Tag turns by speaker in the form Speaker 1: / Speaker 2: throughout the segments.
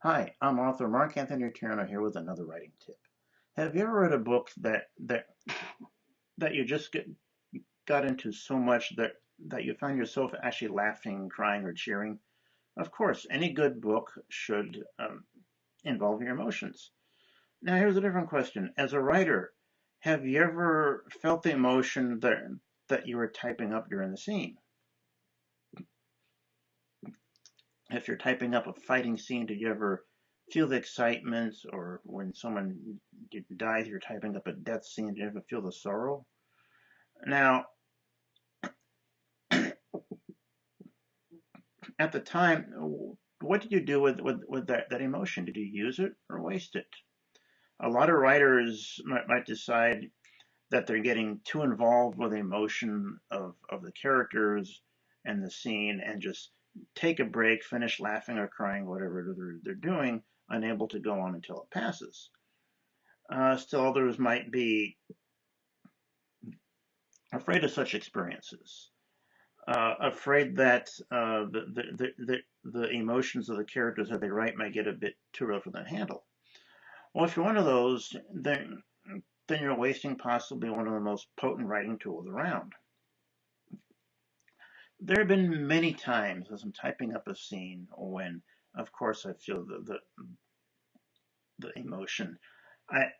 Speaker 1: Hi, I'm author Mark Anthony Turner here with another writing tip. Have you ever read a book that you just got into so much that you found yourself actually laughing, crying, or cheering? Of course, any good book should involve your emotions. Now, here's a different question. As a writer, have you ever felt the emotion that you were typing up during the scene? If you're typing up a fighting scene, did you ever feel the excitement, or when someone dies, you're typing up a death scene, did you ever feel the sorrow? Now, at the time, what did you do with that emotion? Did you use it or waste it? A lot of writers might decide that they're getting too involved with the emotion of the characters and the scene and just take a break, finish laughing or crying, whatever they're doing, unable to go on until it passes. Still, others might be afraid of such experiences, afraid that the emotions of the characters that they write might get a bit too real for them to handle. Well, if you're one of those, then you're wasting possibly one of the most potent writing tools around. There have been many times as I'm typing up a scene when, of course, I feel the emotion. I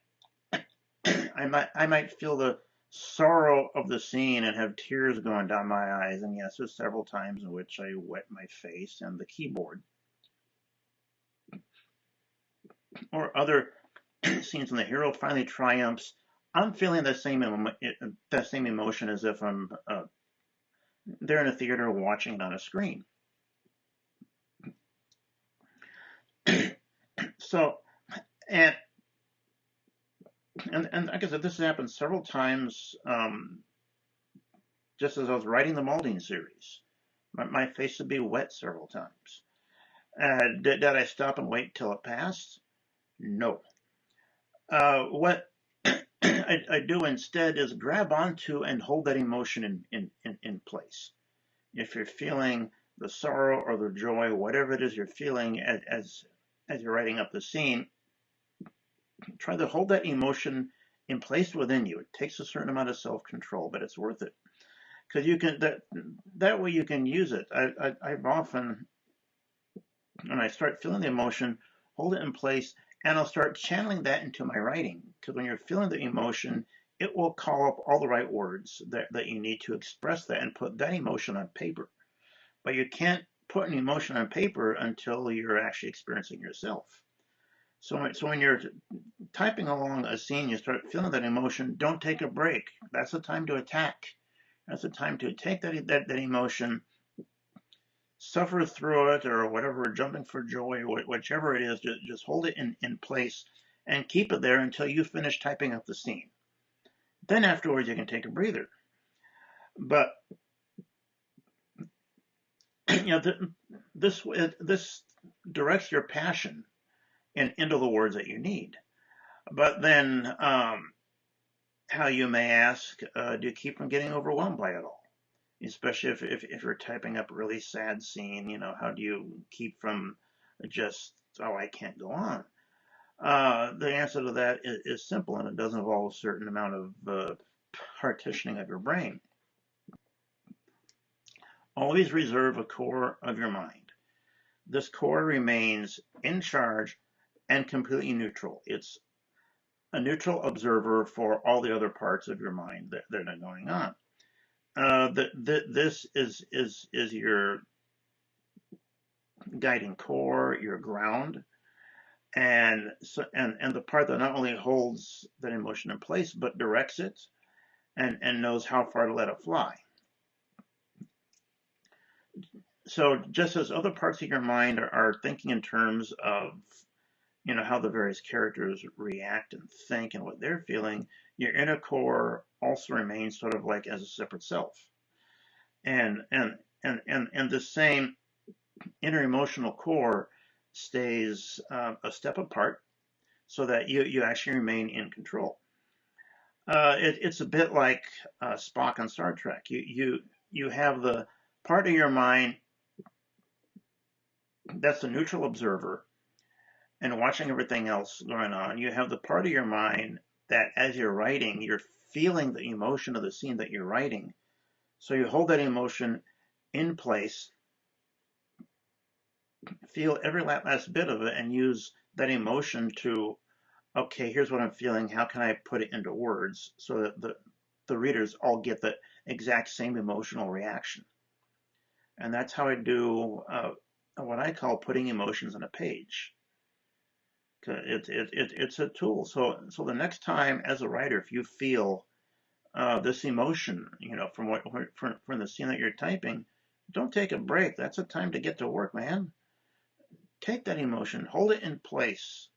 Speaker 1: I might feel the sorrow of the scene and have tears going down my eyes. And yes, there's several times in which I wet my face and the keyboard. Or other scenes when the hero finally triumphs. I'm feeling that same emotion as if I'm there in a theater watching it on a screen. So, and and like I said, this has happened several times. Just as I was writing the Malding series, my face would be wet several times. Did I stop and wait till it passed? No. What I do instead is grab onto and hold that emotion in place. If you're feeling the sorrow or the joy, whatever it is you're feeling as you're writing up the scene, try to hold that emotion in place within you. It takes a certain amount of self-control, but it's worth it because you can that way you can use it. I've often, when I start feeling the emotion, hold it in place, and I'll start channeling that into my writing. Because when you're feeling the emotion, it will call up all the right words that you need to express that and put that emotion on paper. But you can't put an emotion on paper until you're actually experiencing yourself. So when you're typing along a scene, you start feeling that emotion, don't take a break. That's the time to attack. That's the time to take that emotion, suffer through it or whatever, jumping for joy, whichever it is, just hold it in place and keep it there until you finish typing up the scene. Then afterwards, you can take a breather. But this directs your passion into the words that you need. But then, how you may ask, do you keep from getting overwhelmed by it all? Especially if you're typing up a really sad scene, how do you keep from just, oh, I can't go on? The answer to that is simple, and it does involve a certain amount of partitioning of your brain. Always reserve a core of your mind. This core remains in charge and completely neutral. It's a neutral observer for all the other parts of your mind that are going on. This is your guiding core, your ground, and the part that not only holds that emotion in place but directs it and knows how far to let it fly. So just as other parts of your mind are thinking in terms of how the various characters react and think and what they're feeling, your inner core also remains sort of like as a separate self. And the same inner emotional core stays a step apart so that you actually remain in control. It's a bit like Spock on Star Trek. You have the part of your mind that's the neutral observer, and watching everything else going on, you have the part of your mind that as you're writing, you're feeling the emotion of the scene that you're writing. So you hold that emotion in place, feel every last bit of it, and use that emotion to, okay, here's what I'm feeling. How can I put it into words so that the readers all get the exact same emotional reaction? And that's how I do what I call putting emotions on a page. It's a tool. So the next time as a writer, if you feel this emotion, from the scene that you're typing, don't take a break. That's a time to get to work, man. Take that emotion, hold it in place.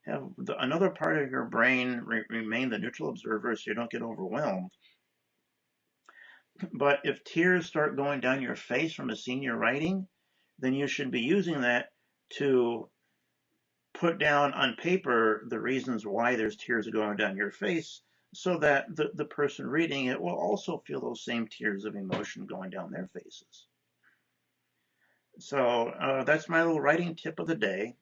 Speaker 1: Have another part of your brain remain the neutral observer so you don't get overwhelmed. But if tears start going down your face from a scene you're writing, then you should be using that to put down on paper the reasons why there's tears going down your face so that the person reading it will also feel those same tears of emotion going down their faces. So that's my little writing tip of the day.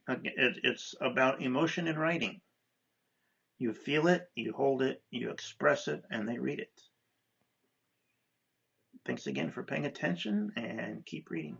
Speaker 1: It's about emotion in writing. You feel it, you hold it, you express it, and they read it. Thanks again for paying attention and keep reading.